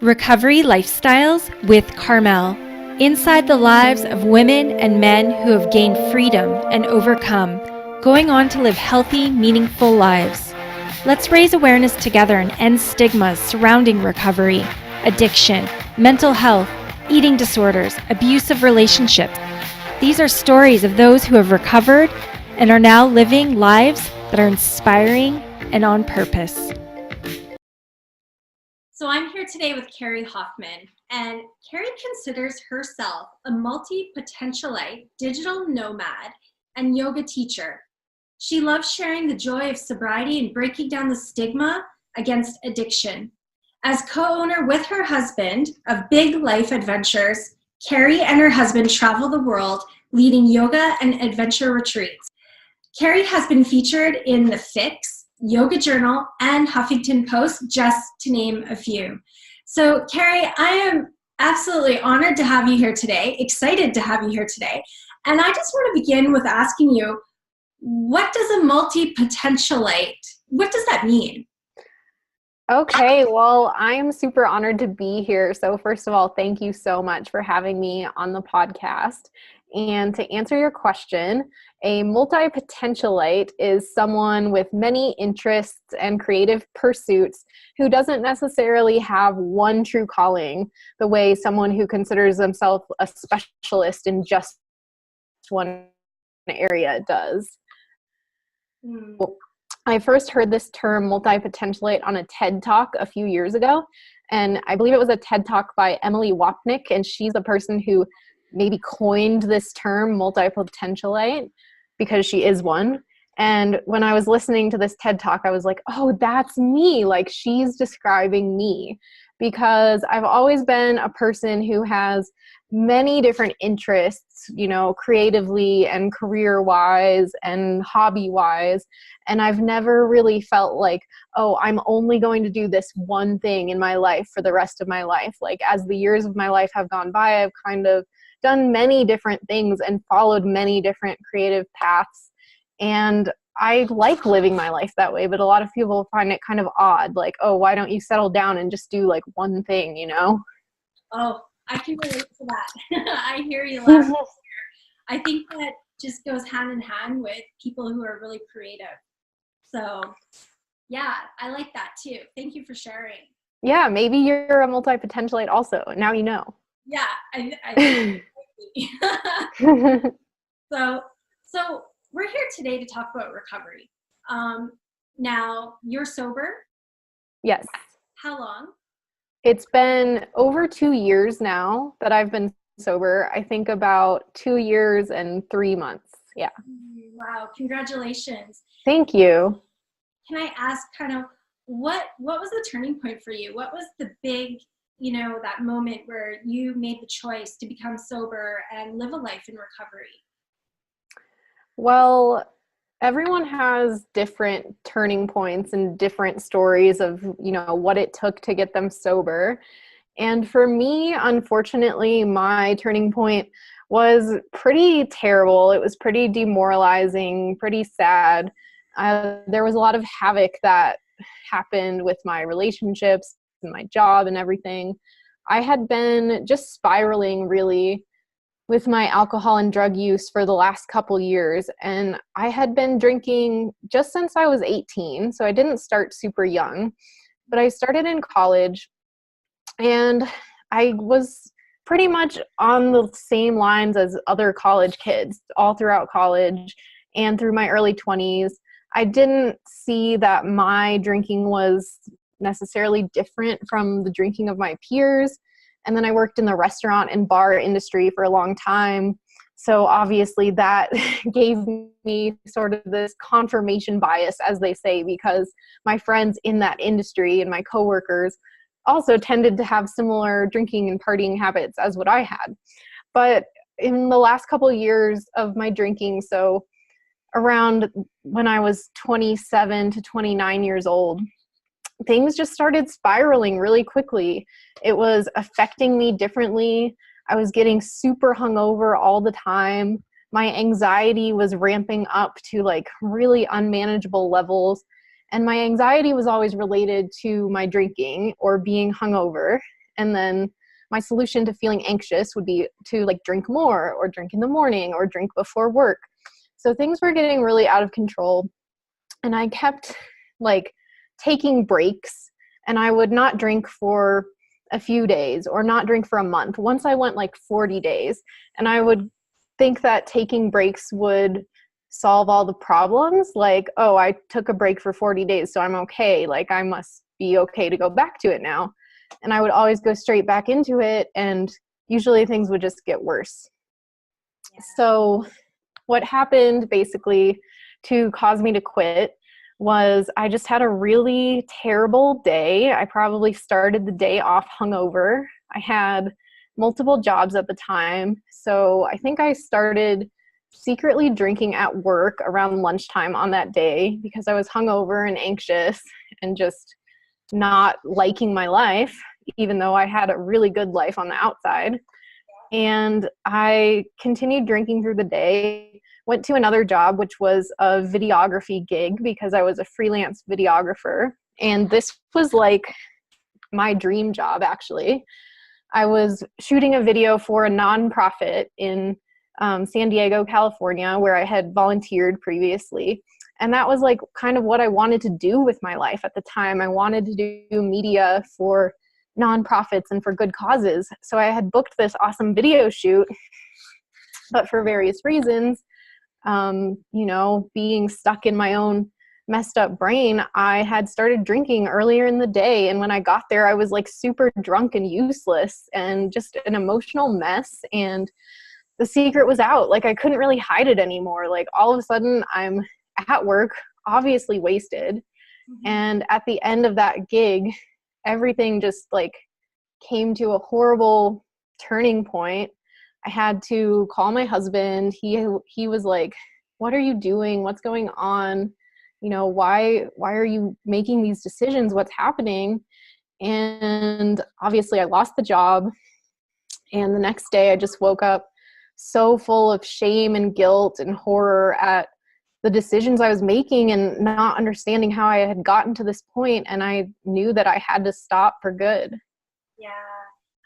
Recovery Lifestyles with Carmel. Inside the lives of women and men who have gained freedom and overcome, going on to live healthy, meaningful lives. Let's raise awareness together and end stigmas surrounding recovery, addiction, mental health, eating disorders, abusive relationships. These are stories of those who have recovered and are now living lives that are inspiring and on purpose. So I'm here today with Carrie Hoffman, and Carrie considers herself a multi-potentialite digital nomad and yoga teacher. She loves sharing the joy of sobriety and breaking down the stigma against addiction. As co-owner with her husband of Big Life Adventures, Carrie and her husband travel the world leading yoga and adventure retreats. Carrie has been featured in The Fix, Yoga Journal, and Huffington Post, just to name a few. So, Carrie, I am absolutely honored to have you here today, excited to have you here today. And I just want to begin with asking you, what does a multi-potentialite, what does that mean? Okay, well, I'm super honored to be here. So first of all, thank you so much for having me on the podcast. And to answer your question, a multi-potentialite is someone with many interests and creative pursuits who doesn't necessarily have one true calling, the way someone who considers themselves a specialist in just one area does. I first heard this term multi-potentialite on a TED Talk a few years ago, and I believe it was a TED Talk by Emily Wapnick, and she's the person who maybe coined this term multi-potentialite because she is one. And when I was listening to this TED Talk, I was like, oh, that's me. Like, she's describing me, because I've always been a person who has many different interests, you know, creatively and career-wise and hobby-wise. And I've never really felt like, oh, I'm only going to do this one thing in my life for the rest of my life. Like, as the years of my life have gone by, I've kind of done many different things and followed many different creative paths. And I like living my life that way, but a lot of people find it kind of odd. Like, oh, why don't you settle down and just do like one thing, you know? Oh, I can relate to that. I hear you loud and clear. I think that just goes hand in hand with people who are really creative. So yeah, I like that too. Thank you for sharing. Yeah, maybe you're a multi-potentialite also. Now you know. Yeah, I think so we're here today to talk about recovery. Now, you're sober? Yes. How long? It's been over 2 years now that I've been sober. I think about 2 years and 3 months. Yeah. Wow, congratulations. Thank you. Can I ask kind of what was the turning point for you? What was the big, you know, that moment where you made the choice to become sober and live a life in recovery? Well, everyone has different turning points and different stories of, you know, what it took to get them sober. And for me, unfortunately, my turning point was pretty terrible. It was pretty demoralizing, pretty sad. There was a lot of havoc that happened with my relationships and my job and everything. I had been just spiraling really with my alcohol and drug use for the last couple years. And I had been drinking just since I was 18. So I didn't start super young, but I started in college, and I was pretty much on the same lines as other college kids all throughout college and through my early 20s. I didn't see that my drinking was necessarily different from the drinking of my peers. And then I worked in the restaurant and bar industry for a long time. So obviously that gave me sort of this confirmation bias, as they say, because my friends in that industry and my coworkers also tended to have similar drinking and partying habits as what I had. But in the last couple of years of my drinking, so around when I was 27 to 29 years old, things just started spiraling really quickly. It was affecting me differently. I was getting super hungover all the time. My anxiety was ramping up to like really unmanageable levels. And my anxiety was always related to my drinking or being hungover. And then my solution to feeling anxious would be to like drink more or drink in the morning or drink before work. So things were getting really out of control. And I kept like taking breaks, and I would not drink for a few days or not drink for a month. Once I went like 40 days, and I would think that taking breaks would solve all the problems. Like, oh, I took a break for 40 days, so I'm okay. Like, I must be okay to go back to it now. And I would always go straight back into it, and usually things would just get worse. Yeah. So what happened basically to cause me to quit was I just had a really terrible day. I probably started the day off hungover. I had multiple jobs at the time. So I think I started secretly drinking at work around lunchtime on that day because I was hungover and anxious and just not liking my life, even though I had a really good life on the outside. And I continued drinking through the day, went to another job, which was a videography gig because I was a freelance videographer. And this was like my dream job, actually. I was shooting a video for a nonprofit in San Diego, California, where I had volunteered previously. And that was like kind of what I wanted to do with my life at the time. I wanted to do media for nonprofits and for good causes. So I had booked this awesome video shoot, but for various reasons, being stuck in my own messed up brain, I had started drinking earlier in the day. And when I got there, I was like super drunk and useless and just an emotional mess. And the secret was out. Like, I couldn't really hide it anymore. Like, all of a sudden I'm at work, obviously wasted. Mm-hmm. And at the end of that gig, everything just like came to a horrible turning point. I had to call my husband. He was like, "What are you doing? What's going on? Why are you making these decisions? What's happening?" And obviously I lost the job. And the next day I just woke up so full of shame and guilt and horror at the decisions I was making and not understanding how I had gotten to this point. And I knew that I had to stop for good. Yeah.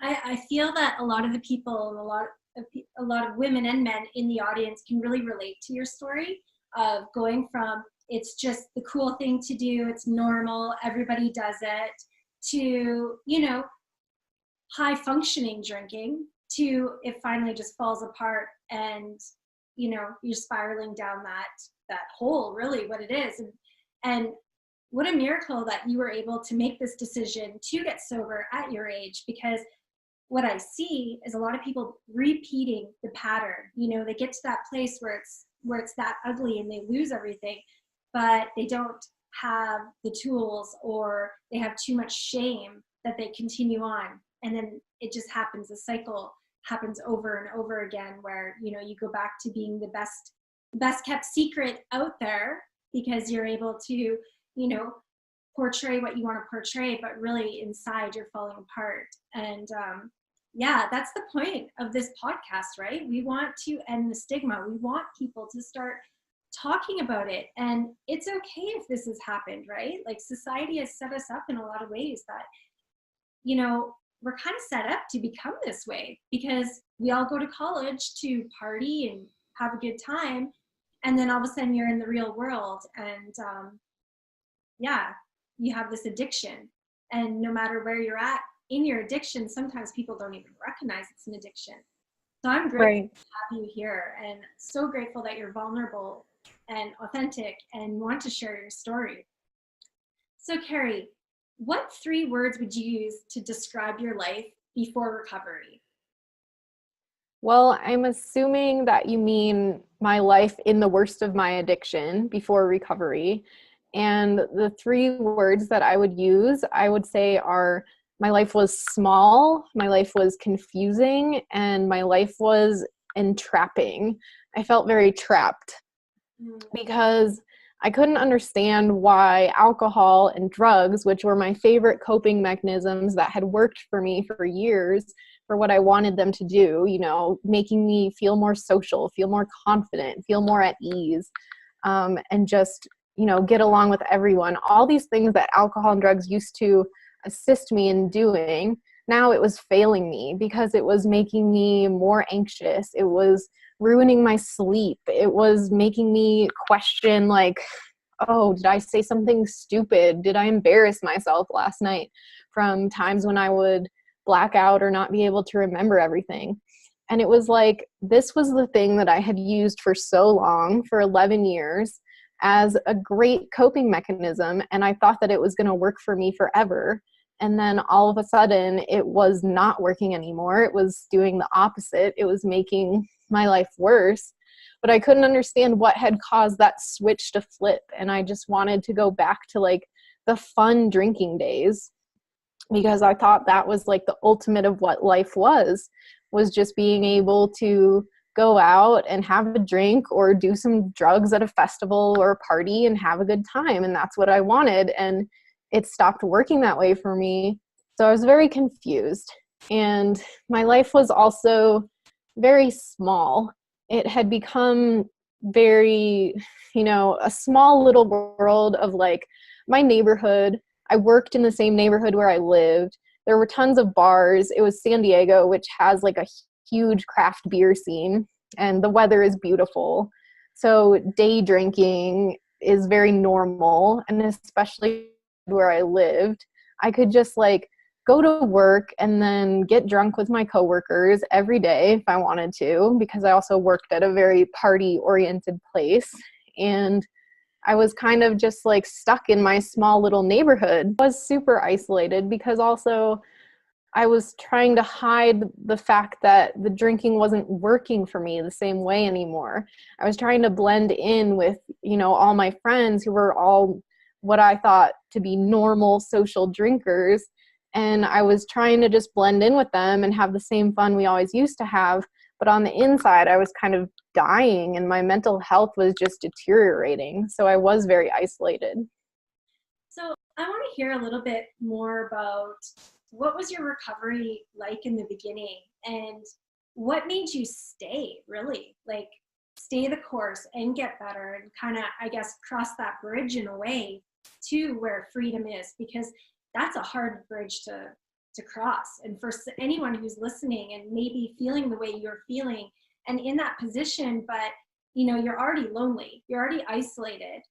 I feel that a lot of the people and a lot of women and men in the audience can really relate to your story of going from it's just the cool thing to do, it's normal, everybody does it, to, high functioning drinking, to it finally just falls apart and, you're spiraling down that hole, really what it is. And what a miracle that you were able to make this decision to get sober at your age, because what I see is a lot of people repeating the pattern. They get to that place where it's that ugly and they lose everything, but they don't have the tools, or they have too much shame that they continue on. And then it just happens. The cycle happens over and over again where, you go back to being the best kept secret out there because you're able to, portray what you want to portray, but really inside you're falling apart. And that's the point of this podcast, right? We want to end the stigma. We want people to start talking about it. And it's okay if this has happened, right? Like, society has set us up in a lot of ways that, we're kind of set up to become this way because we all go to college to party and have a good time. And then all of a sudden you're in the real world and you have this addiction. And no matter where you're at in your addiction, sometimes people don't even recognize it's an addiction. So I'm grateful to have you here, and so grateful that you're vulnerable and authentic and want to share your story. So Carrie, what 3 words would you use to describe your life before recovery? Well, I'm assuming that you mean my life in the worst of my addiction before recovery. And the 3 words that I would use, I would say, are my life was small, my life was confusing, and my life was entrapping. I felt very trapped because I couldn't understand why alcohol and drugs, which were my favorite coping mechanisms that had worked for me for years for what I wanted them to do, making me feel more social, feel more confident, feel more at ease, and just, get along with everyone. All these things that alcohol and drugs used to assist me in doing, now it was failing me because it was making me more anxious. It was ruining my sleep. It was making me question, like, oh, did I say something stupid? Did I embarrass myself last night? From times when I would black out or not be able to remember everything. And it was like, this was the thing that I had used for so long, for 11 years, as a great coping mechanism. And I thought that it was going to work for me forever. And then all of a sudden, it was not working anymore. It was doing the opposite. It was making my life worse. But I couldn't understand what had caused that switch to flip. And I just wanted to go back to like the fun drinking days, because I thought that was like the ultimate of what life was just being able to go out and have a drink or do some drugs at a festival or a party and have a good time. And that's what I wanted. And it stopped working that way for me. So I was very confused. And my life was also very small. It had become very, a small little world of like my neighborhood. I worked in the same neighborhood where I lived. There were tons of bars. It was San Diego, which has like a huge craft beer scene, and the weather is beautiful. So day drinking is very normal. And especially where I lived, I could just like go to work and then get drunk with my coworkers every day if I wanted to, because I also worked at a very party oriented place. And I was kind of just like stuck in my small little neighborhood. I was super isolated because also I was trying to hide the fact that the drinking wasn't working for me the same way anymore. I was trying to blend in with, all my friends who were all what I thought to be normal social drinkers. And I was trying to just blend in with them and have the same fun we always used to have. But on the inside, I was kind of dying and my mental health was just deteriorating. So I was very isolated. So I want to hear a little bit more about what was your recovery like in the beginning, and what made you stay, really? Like, stay the course and get better and kind of, I guess, cross that bridge in a way to where freedom is, because that's a hard bridge to cross. And for anyone who's listening and maybe feeling the way you're feeling and in that position, but you're already lonely, you're already isolated.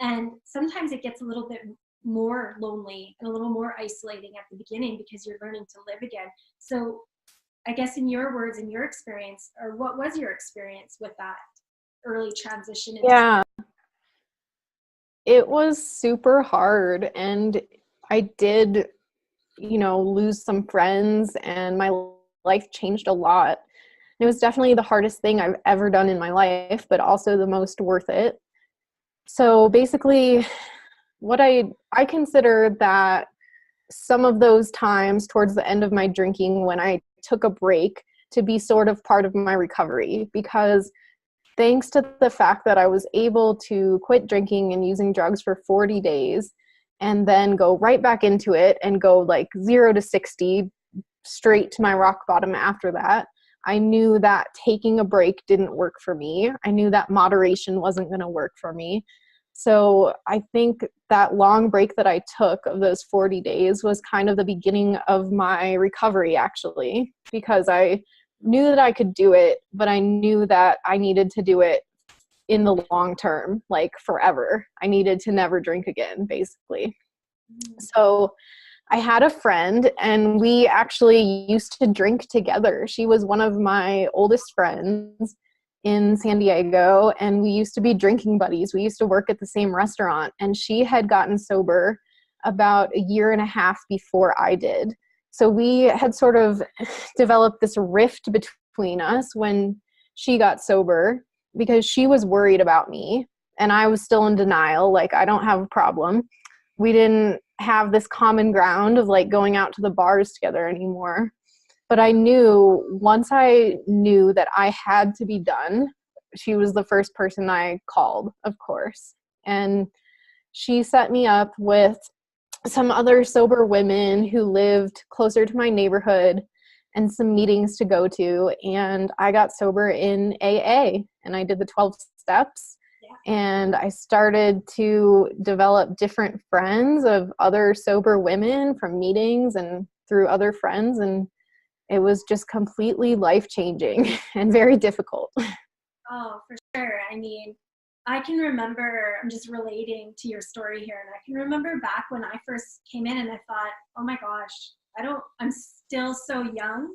And sometimes it gets a little bit more lonely and a little more isolating at the beginning because you're learning to live again. So I guess in your words, in your experience, or what was your experience with that early transition? Yeah, it was super hard. And I did, lose some friends, and my life changed a lot. It was definitely the hardest thing I've ever done in my life, but also the most worth it. So basically, what I consider that some of those times towards the end of my drinking when I took a break to be sort of part of my recovery, because thanks to the fact that I was able to quit drinking and using drugs for 40 days and then go right back into it and go like 0 to 60 straight to my rock bottom after that, I knew that taking a break didn't work for me. I knew that moderation wasn't going to work for me. So I think that long break that I took of those 40 days was kind of the beginning of my recovery, actually, because I knew that I could do it, but I knew that I needed to do it in the long term, like forever. I needed to never drink again, basically. So I had a friend, and we actually used to drink together. She was one of my oldest friends in San Diego, and we used to be drinking buddies. We used to work at the same restaurant, and she had gotten sober about a year and a half before I did. So we had sort of developed this rift between us when she got sober, because she was worried about me and I was still in denial, like I don't have a problem. We didn't have this common ground of like going out to the bars together anymore. But I knew once I knew that I had to be done, she was the first person I called, of course. And she set me up with some other sober women who lived closer to my neighborhood and some meetings to go to. And I got sober in AA, and I did the 12 steps. Yeah. And I started to develop different friends of other sober women from meetings and through other friends. And it was just completely life-changing and very difficult. Oh, for sure. I mean, I can remember, I'm just relating to your story here, and I can remember back when I first came in and I thought, oh my gosh, I'm still so young,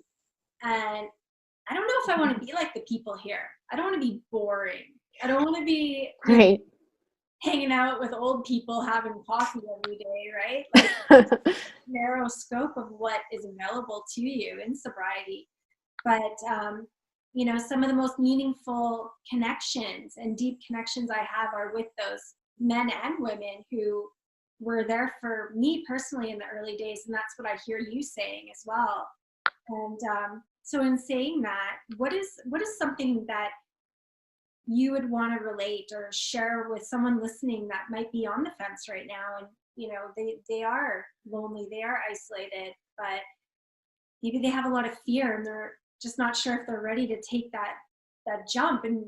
and I don't know if I want to be like the people here. I don't want to be boring. I don't want to be Right. hanging out with old people having coffee every day, right? Like, narrow scope of what is available to you in sobriety. But some of the most meaningful connections and deep connections I have are with those men and women who were there for me personally in the early days, and that's what I hear you saying as well. And so in saying that, what is something that you would want to relate or share with someone listening that might be on the fence right now, and they are lonely, they are isolated, but maybe they have a lot of fear and they're just not sure if they're ready to take that jump, and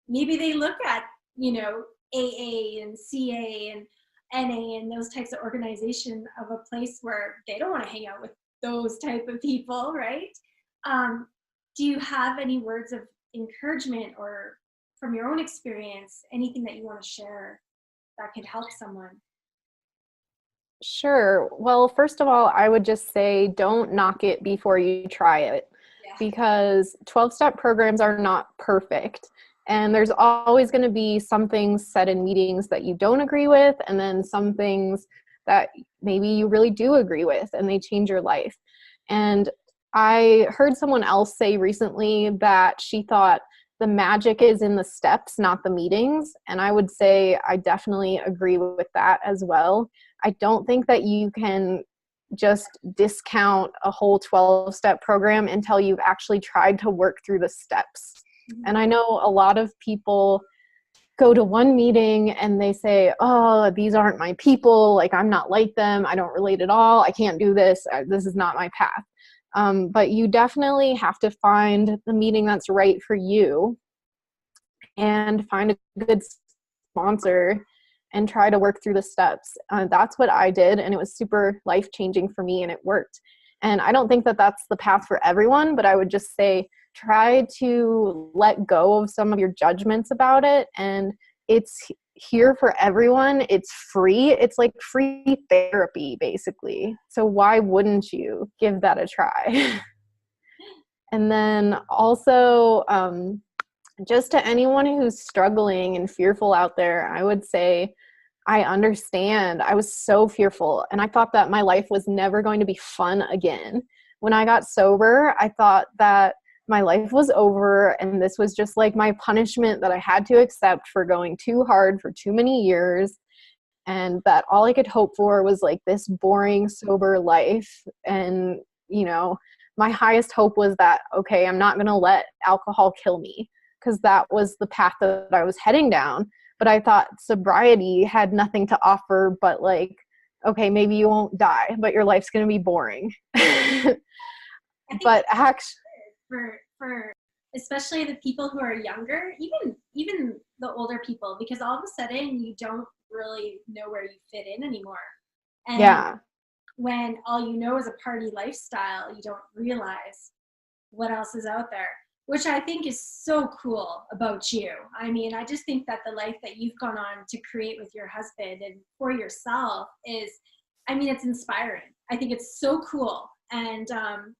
maybe they look at AA and CA and NA and those types of organization of a place where they don't want to hang out with those type of people, right? Do you have any words of encouragement, or from your own experience, anything that you want to share that could help someone? Sure. Well, first of all, I would just say don't knock it before you try it, because 12-step programs are not perfect. And there's always going to be some things said in meetings that you don't agree with, and then some things that maybe you really do agree with, and they change your life. And I heard someone else say recently that she thought the magic is in the steps, not the meetings. And I would say I definitely agree with that as well. I don't think that you can just discount a whole 12-step program until you've actually tried to work through the steps. Mm-hmm. And I know a lot of people go to one meeting and they say, oh, these aren't my people. Like, I'm not like them. I don't relate at all. I can't do this. This is not my path. But you definitely have to find the meeting that's right for you and find a good sponsor and try to work through the steps. That's what I did, and it was super life-changing for me, and it worked. And I don't think that that's the path for everyone, but I would just say try to let go of some of your judgments about it, and it's here for everyone. It's free. It's like free therapy, basically. So why wouldn't you give that a try? And then also, just to anyone who's struggling and fearful out there, I would say, I understand. I was so fearful, and I thought that my life was never going to be fun again. When I got sober, I thought that my life was over, and this was just like my punishment that I had to accept for going too hard for too many years, and that all I could hope for was like this boring, sober life. And, my highest hope was that, okay, I'm not going to let alcohol kill me, because that was the path that I was heading down. But I thought sobriety had nothing to offer but like, okay, maybe you won't die, but your life's going to be boring. But actually, for especially the people who are younger, even the older people, because all of a sudden you don't really know where you fit in anymore. And when all you know is a party lifestyle, you don't realize what else is out there, which I think is so cool about you. I mean, I just think that the life that you've gone on to create with your husband and for yourself is, it's inspiring. I think it's so cool. And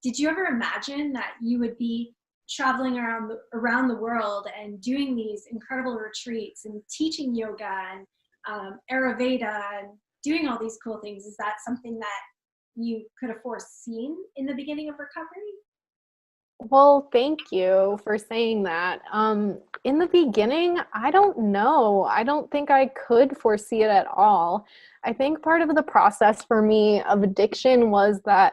did you ever imagine that you would be traveling around the world and doing these incredible retreats and teaching yoga and Ayurveda and doing all these cool things? Is that something that you could have foreseen in the beginning of recovery? Well, thank you for saying that. In the beginning, I don't know. I don't think I could foresee it at all. I think part of the process for me of addiction was that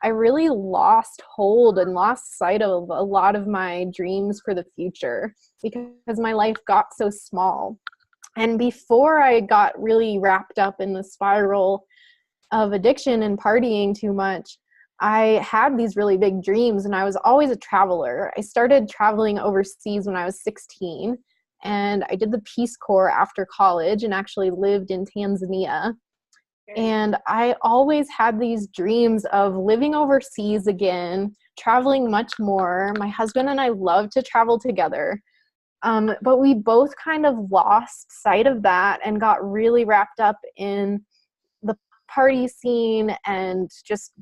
I really lost hold and lost sight of a lot of my dreams for the future, because my life got so small. And before I got really wrapped up in the spiral of addiction and partying too much, I had these really big dreams, and I was always a traveler. I started traveling overseas when I was 16, and I did the Peace Corps after college and actually lived in Tanzania. And I always had these dreams of living overseas again, traveling much more. My husband and I love to travel together. But we both kind of lost sight of that and got really wrapped up in the party scene and just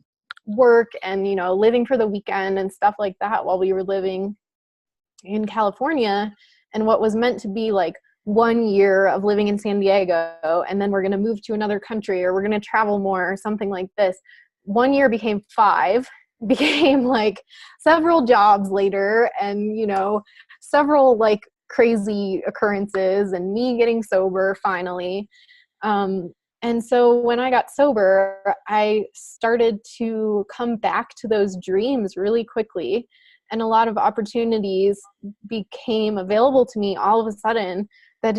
work and, you know, living for the weekend and stuff like that while we were living in California. And what was meant to be like 1 year of living in San Diego, and then we're going to move to another country, or we're going to travel more, or something like this. 1 year became 5, became like several jobs later, and, you know, several like crazy occurrences, and me getting sober finally. And so when I got sober, I started to come back to those dreams really quickly. And a lot of opportunities became available to me all of a sudden that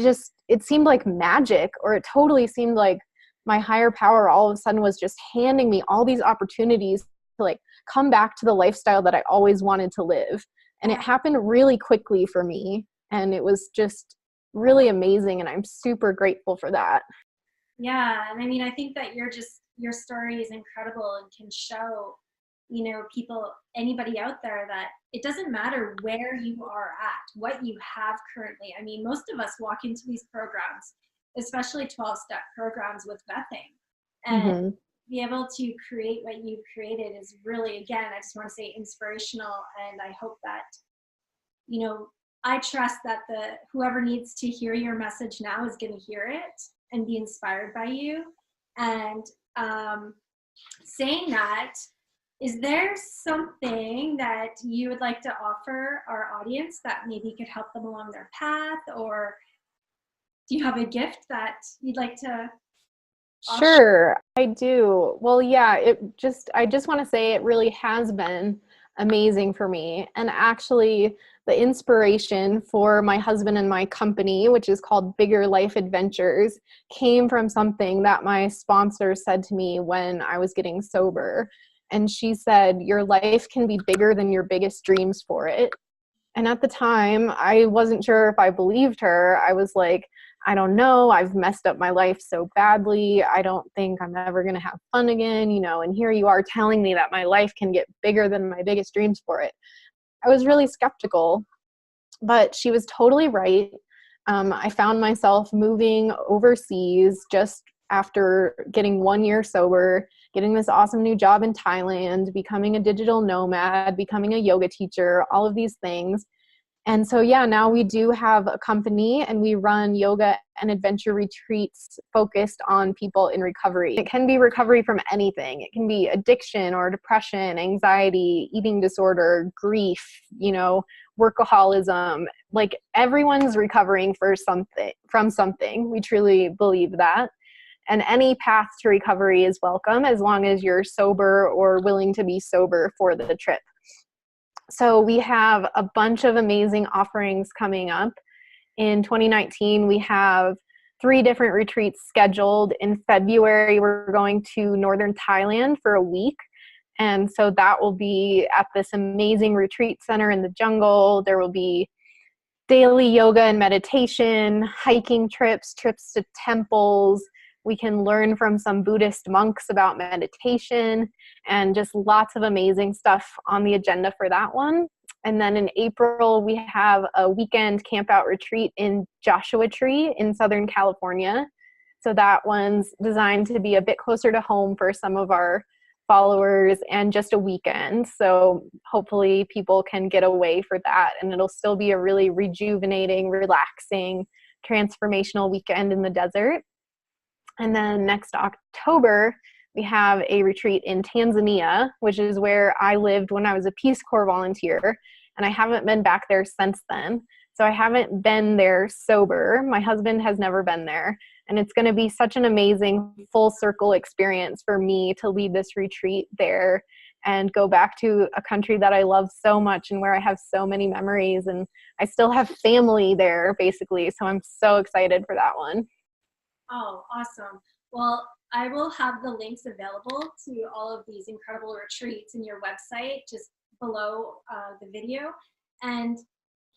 it seemed like magic, or it totally seemed like my higher power all of a sudden was just handing me all these opportunities to like come back to the lifestyle that I always wanted to live. And it happened really quickly for me. And it was just really amazing. And I'm super grateful for that. Yeah. And I mean, I think that your story is incredible and can show, you know, people, anybody out there, that it doesn't matter where you are at, what you have currently. I mean, most of us walk into these programs, especially 12-step programs with Bething, and be able to create what you've created is really, again, I just want to say inspirational. And I hope that, you know, I trust that whoever needs to hear your message now is going to hear it and be inspired by you. And saying that, is there something that you would like to offer our audience that maybe could help them along their path, or do you have a gift that you'd like to offer? Sure, I do. Well, yeah, I just want to say it really has been amazing for me. And actually, the inspiration for my husband and my company, which is called Bigger Life Adventures, came from something that my sponsor said to me when I was getting sober. And she said, your life can be bigger than your biggest dreams for it. And at the time, I wasn't sure if I believed her. I was like, I don't know, I've messed up my life so badly. I don't think I'm ever going to have fun again, you know, and here you are telling me that my life can get bigger than my biggest dreams for it. I was really skeptical, but she was totally right. I found myself moving overseas just after getting 1 year sober, getting this awesome new job in Thailand, becoming a digital nomad, becoming a yoga teacher, all of these things. And so, yeah, now we do have a company and we run yoga and adventure retreats focused on people in recovery. It can be recovery from anything. It can be addiction or depression, anxiety, eating disorder, grief, you know, workaholism. Like, everyone's recovering from something. We truly believe that. And any path to recovery is welcome as long as you're sober or willing to be sober for the trip. So we have a bunch of amazing offerings coming up. In 2019, we have 3 different retreats scheduled. In February, we're going to northern Thailand for a week. And so that will be at this amazing retreat center in the jungle. There will be daily yoga and meditation, hiking trips to temples. We can learn from some Buddhist monks about meditation, and just lots of amazing stuff on the agenda for that one. And then in April, we have a weekend campout retreat in Joshua Tree in Southern California. So that one's designed to be a bit closer to home for some of our followers, and just a weekend. So hopefully people can get away for that, and it'll still be a really rejuvenating, relaxing, transformational weekend in the desert. And then next October, we have a retreat in Tanzania, which is where I lived when I was a Peace Corps volunteer. And I haven't been back there since then. So I haven't been there sober. My husband has never been there. And it's going to be such an amazing full circle experience for me to lead this retreat there and go back to a country that I love so much and where I have so many memories. And I still have family there, basically. So I'm so excited for that one. Oh, awesome. Well, I will have the links available to all of these incredible retreats in your website just below the video. And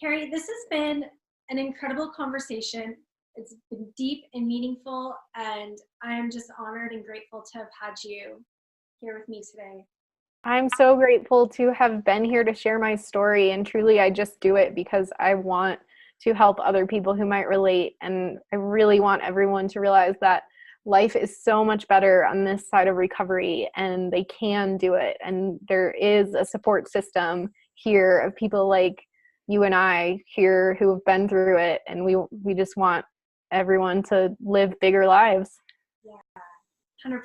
Carrie, this has been an incredible conversation. It's been deep and meaningful, and I am just honored and grateful to have had you here with me today. I'm so grateful to have been here to share my story, and truly I just do it because I want to help other people who might relate, and I really want everyone to realize that life is so much better on this side of recovery, and they can do it, and there is a support system here of people like you and I here who have been through it, and we just want everyone to live bigger lives. Yeah, 100%.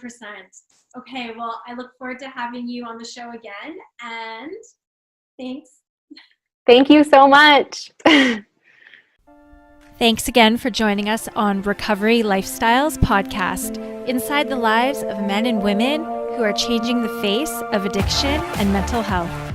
Okay, well, I look forward to having you on the show again, and thanks. Thank you so much. Thanks again for joining us on Recovery Lifestyles Podcast, inside the lives of men and women who are changing the face of addiction and mental health.